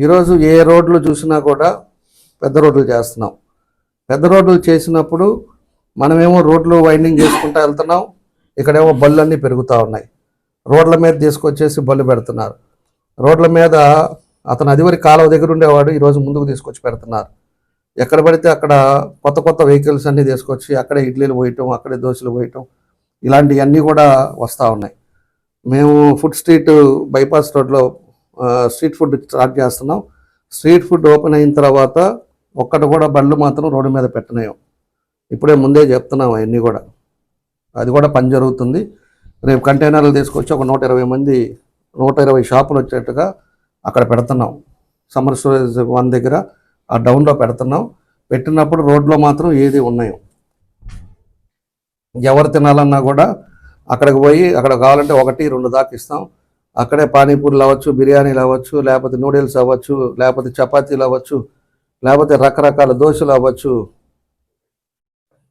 ఈరోజు ఏ రోడ్లు చూసినా కూడా పెద్ద రోడ్లు చేస్తున్నాం. పెద్ద రోడ్లు చేసినప్పుడు మనమేమో రోడ్లు వైండింగ్ చేసుకుంటూ వెళ్తున్నాం, ఇక్కడేమో బళ్ళన్నీ పెరుగుతూ ఉన్నాయి. రోడ్ల మీద తీసుకొచ్చేసి బళ్ళు పెడుతున్నారు. రోడ్ల మీద అతను అదివరి కాలువ దగ్గర ఉండేవాడు, ఈరోజు ముందుకు తీసుకొచ్చి పెడుతున్నారు. ఎక్కడ పడితే అక్కడ కొత్త కొత్త వెహికల్స్ అన్నీ తీసుకొచ్చి అక్కడే ఇడ్లీలు పోయటం, అక్కడే దోశలు పోయటం, ఇలాంటివన్నీ కూడా వస్తూ ఉన్నాయి. మేము ఫుడ్ స్ట్రీట్ బైపాస్ రోడ్లో స్ట్రీట్ ఫుడ్ స్టార్ట్ చేస్తున్నాం. స్ట్రీట్ ఫుడ్ ఓపెన్ అయిన తర్వాత ఒక్కటి కూడా బళ్ళు మాత్రం రోడ్డు మీద పెట్టనేయం. ఇప్పుడే ముందే చెప్తున్నాం అవన్నీ కూడా. అది కూడా పని జరుగుతుంది. రేపు కంటైనర్లు తీసుకొచ్చి ఒక 120 మంది 120 షాపులు వచ్చేట్టుగా అక్కడ పెడుతున్నాం. సమ్మర్ స్టోరేజ్ 1 దగ్గర ఆ డౌన్లో పెడుతున్నాం. పెట్టినప్పుడు రోడ్లో మాత్రం ఏది ఉన్నాయో, ఎవరు తినాలన్నా కూడా అక్కడికి పోయి అక్కడ కావాలంటే 1-2 దాకా ఇస్తాం. అక్కడే పానీపూరీలు అవ్వచ్చు, బిర్యానీలు అవ్వచ్చు, లేకపోతే నూడిల్స్ అవ్వచ్చు, లేకపోతే చపాతీలు అవ్వచ్చు, లేకపోతే రకరకాల దోశలు అవ్వచ్చు,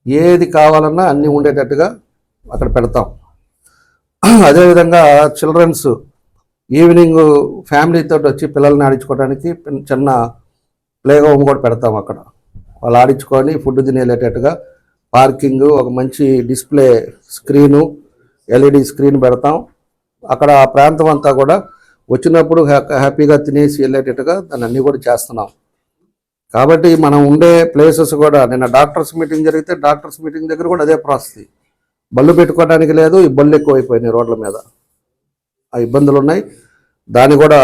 ఏది కావాలన్నా అన్నీ ఉండేటట్టుగా అక్కడ పెడతాం. అదేవిధంగా చిల్డ్రన్స్ ఈవినింగ్ ఫ్యామిలీతో వచ్చి పిల్లల్ని ఆడించుకోవడానికి చిన్న ప్లే హోమ్ కూడా పెడతాం. అక్కడ వాళ్ళు ఆడించుకొని ఫుడ్ తినేలేటట్టుగా పార్కింగ్, ఒక మంచి డిస్ప్లే స్క్రీను, ఎల్ఈడి స్క్రీన్ పెడతాం. అక్కడ ఆ ప్రాంతం అంతా కూడా వచ్చినప్పుడు హ్యాపీగా తినేసి వెళ్ళేటట్టుగా దాన్ని అన్నీ కూడా చేస్తున్నాం. కాబట్టి మనం ఉండే ప్లేసెస్ కూడా, నిన్న డాక్టర్స్ మీటింగ్ జరిగితే డాక్టర్స్ మీటింగ్ దగ్గర కూడా అదే ప్రాసెస్. బళ్ళు పెట్టుకోవడానికి లేదు, ఈ బళ్ళు ఎక్కువైపోయినాయి రోడ్ల మీద, ఆ ఇబ్బందులు ఉన్నాయి. దాన్ని కూడా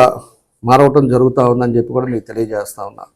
మారవటం జరుగుతూ ఉందని చెప్పి కూడా మీకు తెలియజేస్తా ఉన్నా.